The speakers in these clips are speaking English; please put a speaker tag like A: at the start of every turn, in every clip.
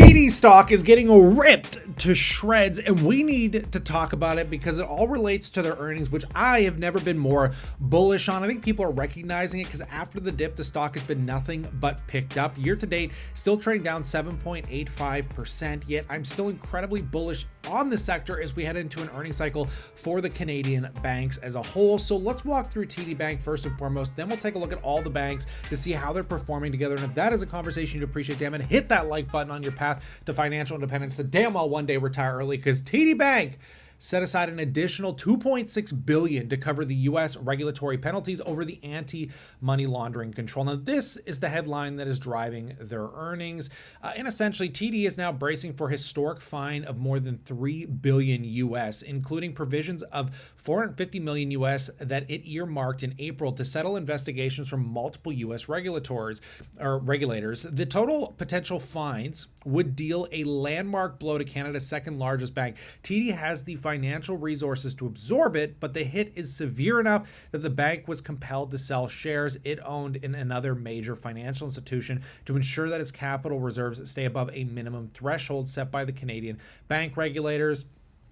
A: TD stock is getting ripped to shreds, and we need to talk about it because it all relates to their earnings, which I have never been more bullish on. I think people are recognizing it because after the dip, the stock has been nothing but picked up. Year to date, still trading down 7.85%, yet I'm still incredibly bullish on the sector as we head into an earnings cycle for the Canadian banks as a whole. So let's walk through TD Bank first and foremost, then we'll take a look at all the banks to see how they're performing together. And if that is a conversation you appreciate, damn it, hit that like button on your path to financial independence to damn well one day retire early, because TD Bank set aside an additional $2.6 billion to cover the U.S. regulatory penalties over the anti-money laundering control. Now, this is the headline that is driving their earnings. And essentially, TD is now bracing for a historic fine of more than $3 billion U.S., including provisions of $450 million U.S. that it earmarked in April to settle investigations from multiple U.S. regulators. The total potential fines would deal a landmark blow to Canada's second largest bank. TD has the financial resources to absorb it, but the hit is severe enough that the bank was compelled to sell shares it owned in another major financial institution to ensure that its capital reserves stay above a minimum threshold set by the Canadian bank regulators.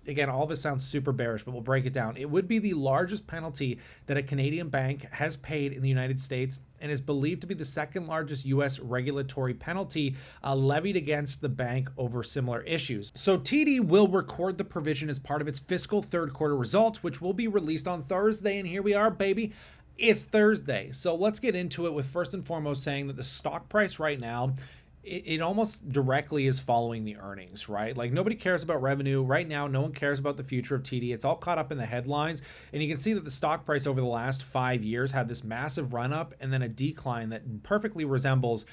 A: Again, all of this sounds super bearish, but we'll break it down. It would be the largest penalty that a Canadian bank has paid in the United States and is believed to be the second largest U.S. regulatory penalty levied against the bank over similar issues. So TD will record the provision as part of its fiscal third quarter results, which will be released on Thursday. And here we are, baby. It's Thursday. So let's get into it with first and foremost saying that the stock price right now, it almost directly is following the earnings, right? Like nobody cares about revenue right now. No one cares about the future of TD. It's all caught up in the headlines. And you can see that the stock price over the last 5 years had this massive run up and then a decline that perfectly resembles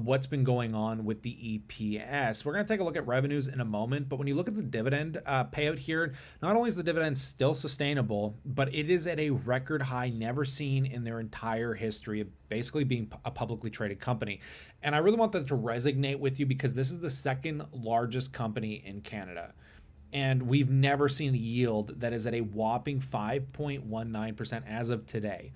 A: what's been going on with the EPS. We're going to take a look at revenues in a moment, but when you look at the dividend payout here, not only is the dividend still sustainable, but it is at a record high never seen in their entire history of basically being a publicly traded company. And I really want that to resonate with you because this is the second largest company in Canada. And we've never seen a yield that is at a whopping 5.19% as of today,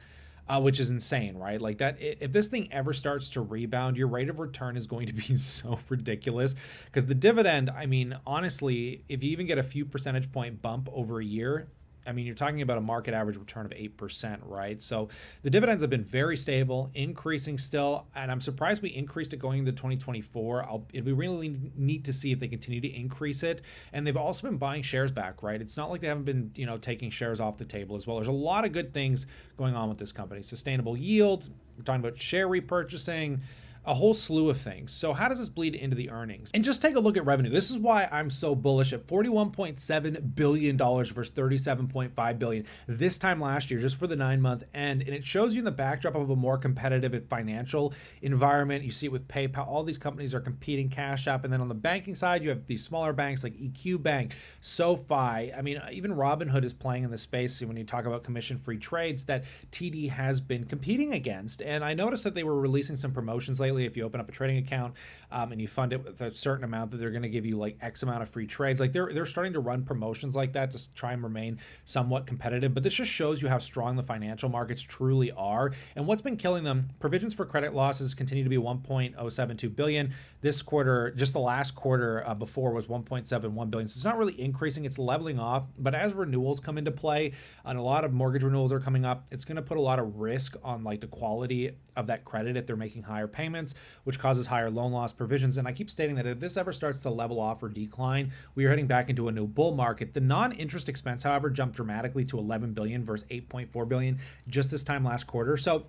A: which is insane, right? Like that, if this thing ever starts to rebound, your rate of return is going to be so ridiculous because the dividend, I mean, honestly, if you even get a few percentage point bump over a year, I mean, you're talking about a market average return of 8%, right? So the dividends have been very stable, increasing still, and I'm surprised we increased it going into 2024. It'd be really neat to see if they continue to increase it. And they've also been buying shares back, right? It's not like they haven't been, taking shares off the table as well. There's a lot of good things going on with this company. Sustainable yield, we're talking about share repurchasing, a whole slew of things. So how does this bleed into the earnings? And just take a look at revenue. This is why I'm so bullish at $41.7 billion versus $37.5 billion this time last year, just for the 9-month end. And it shows you in the backdrop of a more competitive financial environment. You see it with PayPal. All these companies are competing, Cash App. And then on the banking side, you have these smaller banks like EQ Bank, SoFi. I mean, even Robinhood is playing in the space when you talk about commission-free trades that TD has been competing against. And I noticed that they were releasing some promotions lately. If you open up a trading account and you fund it with a certain amount, that they're going to give you like X amount of free trades. Like they're starting to run promotions like that to try and remain somewhat competitive. But this just shows you how strong the financial markets truly are. And what's been killing them, provisions for credit losses continue to be $1.072 billion. This quarter, just the last quarter before was $1.71 billion. So it's not really increasing, it's leveling off. But as renewals come into play, and a lot of mortgage renewals are coming up, it's going to put a lot of risk on like the quality of that credit if they're making higher payments, which causes higher loan loss provisions. And I keep stating that if this ever starts to level off or decline, we are heading back into a new bull market. The non-interest expense, however, jumped dramatically to $11 billion versus $8.4 billion just this time last quarter. So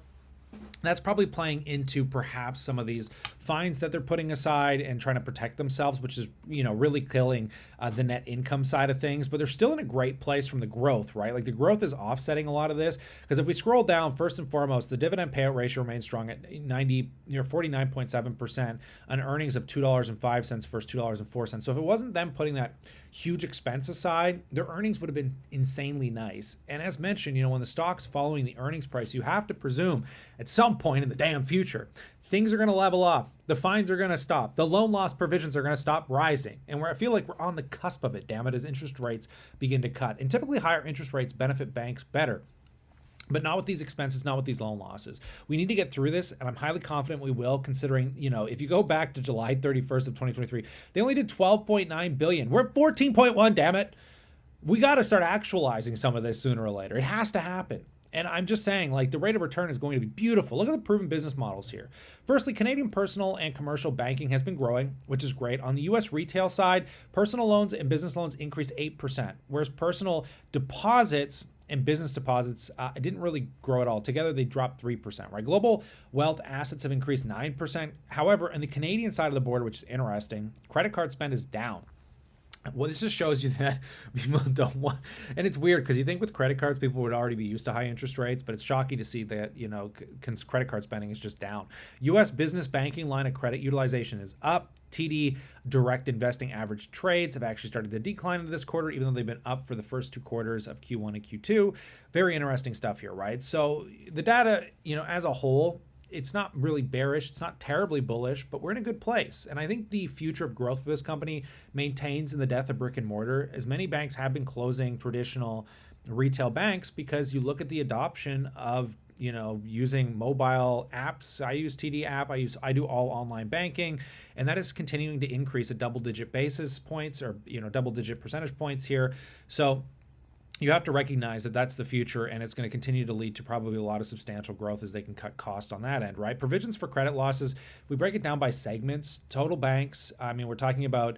A: that's probably playing into perhaps some of these fines that they're putting aside and trying to protect themselves, which is, really killing the net income side of things. But they're still in a great place from the growth, right? Like the growth is offsetting a lot of this, because if we scroll down, first and foremost, the dividend payout ratio remains strong at 49.7%, an earnings of $2.05 versus $2.04. So if it wasn't them putting that huge expense aside, their earnings would have been insanely nice. And as mentioned, when the stock's following the earnings price, you have to presume at some point in the damn future, things are going to level off. The fines are going to stop. The loan loss provisions are going to stop rising. And I feel like we're on the cusp of it, damn it, as interest rates begin to cut. And typically higher interest rates benefit banks better. but not with these expenses, not with these loan losses. We need to get through this, and I'm highly confident we will, considering, if you go back to July 31st of 2023, they only did 12.9 billion. We're at 14.1, damn it. We got to start actualizing some of this sooner or later. It has to happen. And I'm just saying, like, the rate of return is going to be beautiful. Look at the proven business models here. Firstly, Canadian personal and commercial banking has been growing, which is great. On the US retail side, personal loans and business loans increased 8%, whereas personal deposits and business deposits didn't really grow at all. Together, they dropped 3%, right? Global wealth assets have increased 9%. However, on the Canadian side of the border, which is interesting, credit card spend is down. Well, this just shows you that people don't want, and it's weird because you think with credit cards, people would already be used to high interest rates, but it's shocking to see that, credit card spending is just down. U.S. business banking line of credit utilization is up. TD direct investing average trades have actually started to decline into this quarter, even though they've been up for the first 2 quarters of Q1 and Q2. Very interesting stuff here, right? So the data, as a whole, it's not really bearish. It's not terribly bullish, but we're in a good place. And I think the future of growth for this company maintains in the death of brick and mortar, as many banks have been closing traditional retail banks because you look at the adoption of using mobile apps. I use TD app. I do all online banking, and that is continuing to increase at double-digit basis points or double-digit percentage points here. So you have to recognize that that's the future, and it's going to continue to lead to probably a lot of substantial growth as they can cut cost on that end, right? Provisions for credit losses, if we break it down by segments, total banks, we're talking about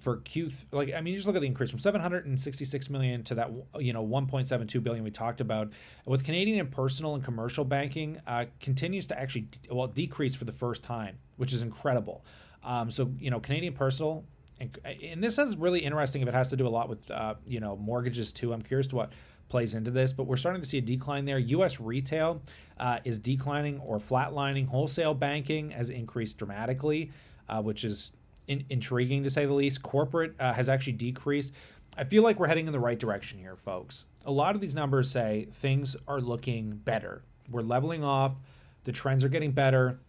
A: for Q, you just look at the increase from 766 million to that, 1.72 billion we talked about. With Canadian and personal and commercial banking, continues to actually, decrease for the first time, which is incredible. Canadian personal, and this is really interesting if it has to do a lot with, mortgages too. I'm curious to what plays into this, but we're starting to see a decline there. U.S. retail is declining or flatlining. Wholesale banking has increased dramatically, which is intriguing to say the least. Corporate has actually decreased. I feel like we're heading in the right direction here, folks. A lot of these numbers say things are looking better. We're leveling off. The trends are getting better.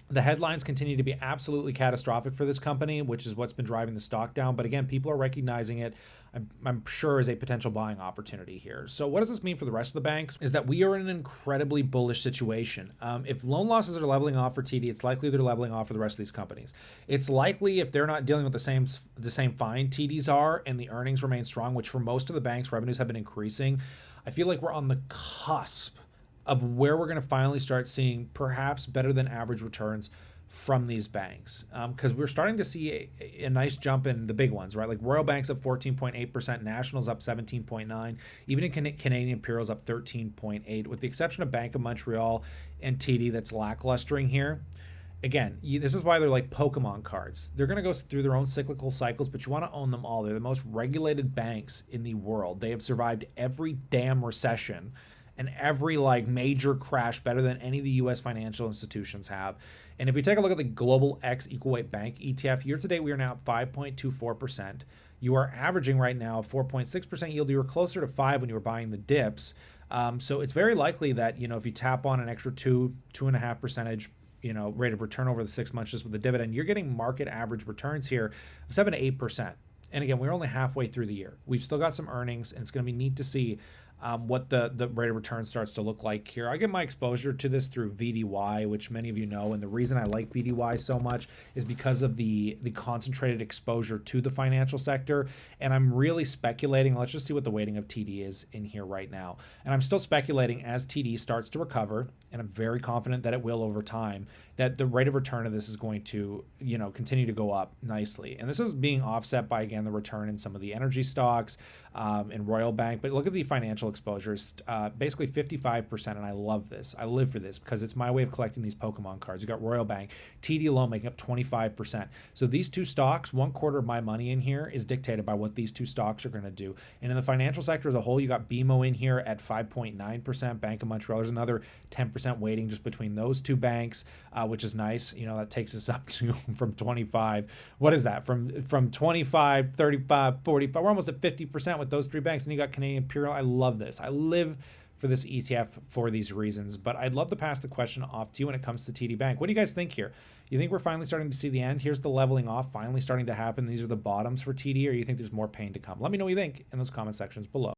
A: The headlines continue to be absolutely catastrophic for this company, which is what's been driving the stock down. But again, people are recognizing it, I'm sure, as a potential buying opportunity here. So what does this mean for the rest of the banks? Is that we are in an incredibly bullish situation. If loan losses are leveling off for TD, it's likely they're leveling off for the rest of these companies. It's likely if they're not dealing with the same fine TDs are and the earnings remain strong, which for most of the banks, revenues have been increasing. I feel like we're on the cusp of where we're going to finally start seeing perhaps better than average returns from these banks, because we're starting to see a nice jump in the big ones, right? Like Royal Bank's up 14.8%, National's up 17.9%, even in Canadian Imperial's up 13.8%, with the exception of Bank of Montreal and TD that's lacklustering here. Again, this is why they're like Pokemon cards. They're going to go through their own cyclical cycles, but you want to own them all. They're the most regulated banks in the world. They have survived every damn recession and every major crash better than any of the U.S. financial institutions have. And if we take a look at the Global X Equal Weight Bank ETF, year to date, we are now at 5.24%. You are averaging right now 4.6% yield. You were closer to 5 when you were buying the dips. So it's very likely that, if you tap on an extra 2.5 percentage rate of return over the 6 months just with the dividend, you're getting market average returns here of 7 to 8%. And again, we're only halfway through the year. We've still got some earnings, and it's going to be neat to see what the rate of return starts to look like here. I get my exposure to this through VDY, which many of you know, and the reason I like VDY so much is because of the concentrated exposure to the financial sector. And I'm really speculating. Let's just see what the weighting of TD is in here right now. And I'm still speculating as TD starts to recover, and I'm very confident that it will over time, that the rate of return of this is going to, continue to go up nicely. And this is being offset by, again, the return in some of the energy stocks and Royal Bank. But look at the financial exposures, basically 55%. And I love this. I live for this because it's my way of collecting these Pokemon cards. You got Royal Bank, TD alone making up 25%. So these two stocks, 1/4 of my money in here is dictated by what these two stocks are going to do. And in the financial sector as a whole, you got BMO in here at 5.9%. Bank of Montreal, there's another 10% weighting just between those two banks, which is nice. That takes us up to from 25. What is that? From 25, 35, 45. We're almost at 50% with those three banks. And you got Canadian Imperial. I love this. I live for this ETF for these reasons. But I'd love to pass the question off to you when it comes to TD Bank. What do you guys think here? You think we're finally starting to see the end? Here's the leveling off finally starting to happen. These are the bottoms for TD, or you think there's more pain to come? Let me know what you think in those comment sections below.